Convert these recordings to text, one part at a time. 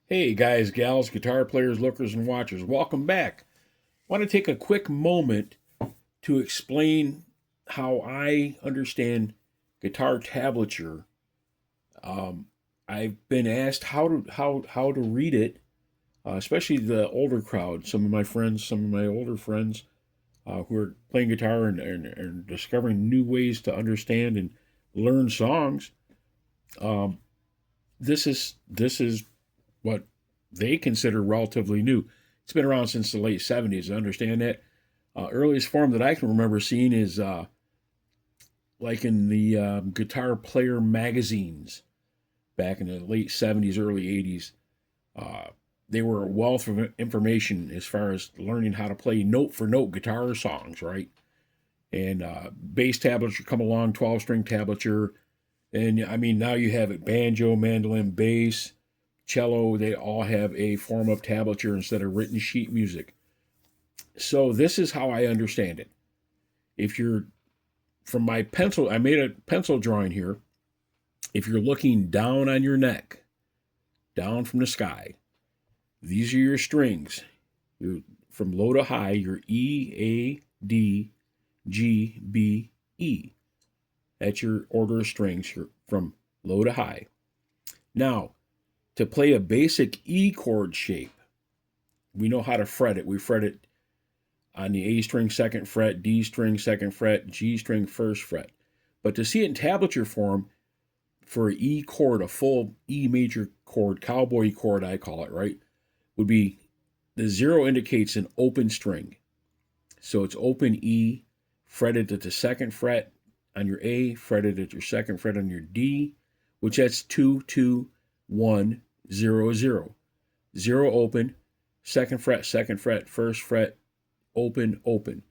Hey guys, gals, guitar players, lookers, and watchers, welcome back. I want to take a quick moment to explain how I understand guitar tablature. Um, I've been asked how to read it, especially the older crowd. Some of my older friends who are playing guitar and discovering new ways to understand and learn songs. Um, this is what they consider relatively new. It's been around since the late 70s. I understand that. Earliest form that I can remember seeing is like in the guitar player magazines back in the late 70s, early 80s. Uh, they were a wealth of information as far as learning how to play note for note guitar songs, right? And bass tablature come along, 12-string tablature. And I mean, now you have it banjo, mandolin, bass, cello, they all have a form of tablature instead of written sheet music. So this is how I understand it. If you're from my pencil, I made a pencil drawing here. If you're looking down on your neck, down from the sky, these are your strings. You're, from low to high, your E, A, D, G, B, E. That's your order of strings from low to high. Now, to play a basic E chord shape, we know how to fret it. We fret it on the A string second fret, D string second fret, G string first fret. But to see it in tablature form for an E chord, a full E major chord, cowboy chord, I call it, right, would be the zero indicates an open string. So it's open E, fretted at the second fret on your A, fretted at your second fret on your D, which that's 2, 2, 1, 0, 0. 0 open, second fret, first fret, open, open.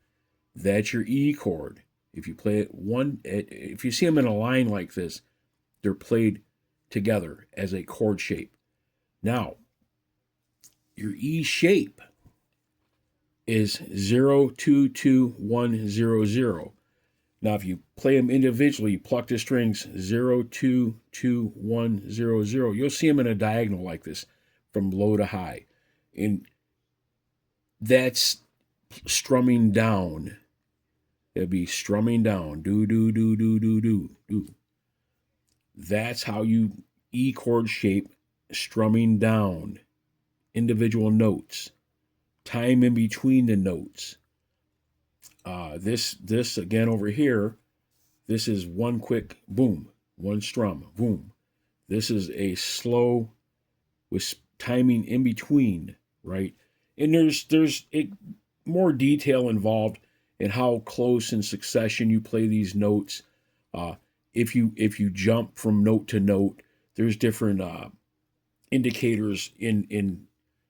That's your E chord. If you play it if you see them in a line like this, they're played together as a chord shape. Now, your E shape is 0, 2, 2, 1, 0, 0. Now, if you play them individually, pluck the strings 0, 2, 2, 1, 0, 0, you'll see them in a diagonal like this from low to high. And that's strumming down. It'd be strumming down. Do, do, do, do, do, do, do. That's how you E chord shape strumming down individual notes, time in between the notes. This again over here, this is one quick boom, one strum, boom. This is a slow with timing in between, right? And there's more detail involved in how close in succession you play these notes. Uh, if you jump from note to note, there's different indicators in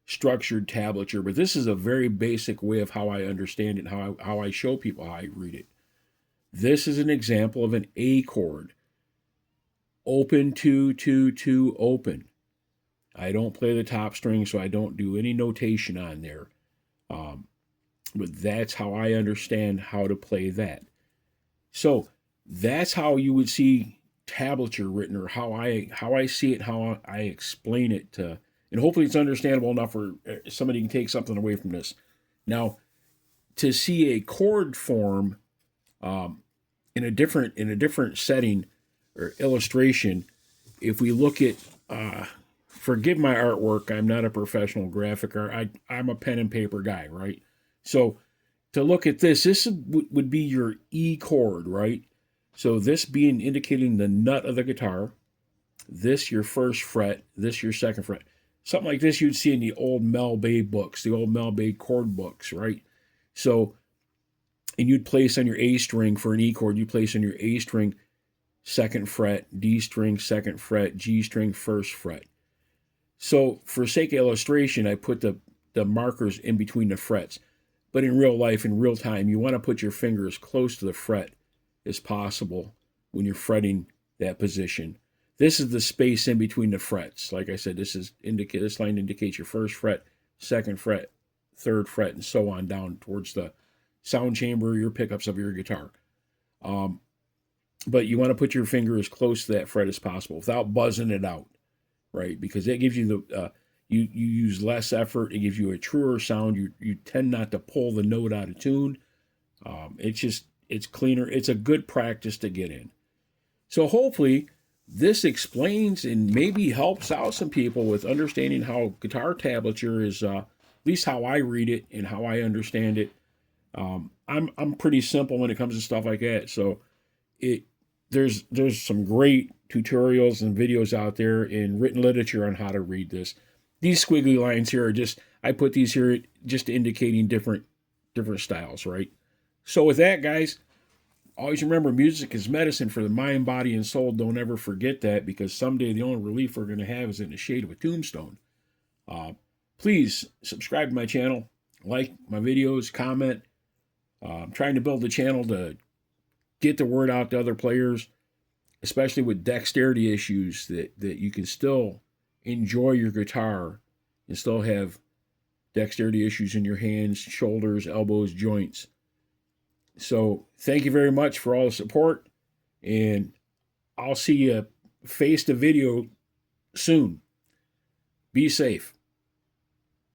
structured tablature, but this is a very basic way of how I understand it, and how I show people how I read it. This is an example of an A chord. Open, two, two, two, open. I don't play the top string, so I don't do any notation on there. Um, but that's how I understand how to play that. So that's how you would see tablature written, or how I see it, how I explain it to, and hopefully it's understandable enough where somebody can take something away from this. Now, to see a chord form um, in a different setting or illustration, if we look at forgive my artwork, I'm not a professional graphic art. I'm a pen and paper guy, right? So to look at this would be your E chord, right? So this being indicating the nut of the guitar, this your first fret, this your second fret. Something like this you'd see in the old Mel Bay books, the old Mel Bay chord books, right? So, and you'd place on your A string for an E chord, you place on your A string second fret, D string second fret, G string first fret. So for sake of illustration, I put the markers in between the frets. But in real life, in real time, you want to put your finger as close to the fret as possible when you're fretting that position. This is the space in between the frets. Like I said, this line indicates your first fret, second fret, third fret, and so on down towards the sound chamber, your pickups of your guitar. Um, but you want to put your finger as close to that fret as possible without buzzing it out, right? Because that gives you you use less effort. It gives you a truer sound. You tend not to pull the note out of tune. It's cleaner. It's a good practice to get in. So hopefully this explains and maybe helps out some people with understanding how guitar tablature is, at least how I read it and how I understand it. I'm pretty simple when it comes to stuff like that. So it there's some great tutorials and videos out there in written literature on how to read this. These squiggly lines here are just, I put these here just indicating different styles, right? So with that, guys, always remember music is medicine for the mind, body, and soul. Don't ever forget that, because someday the only relief we're going to have is in the shade of a tombstone. Please subscribe to my channel, like my videos, comment. I'm trying to build the channel to get the word out to other players, especially with dexterity issues, that you can still enjoy your guitar and still have dexterity issues in your hands, shoulders, elbows, joints. So thank you very much for all the support, and I'll see you face to video soon. Be safe.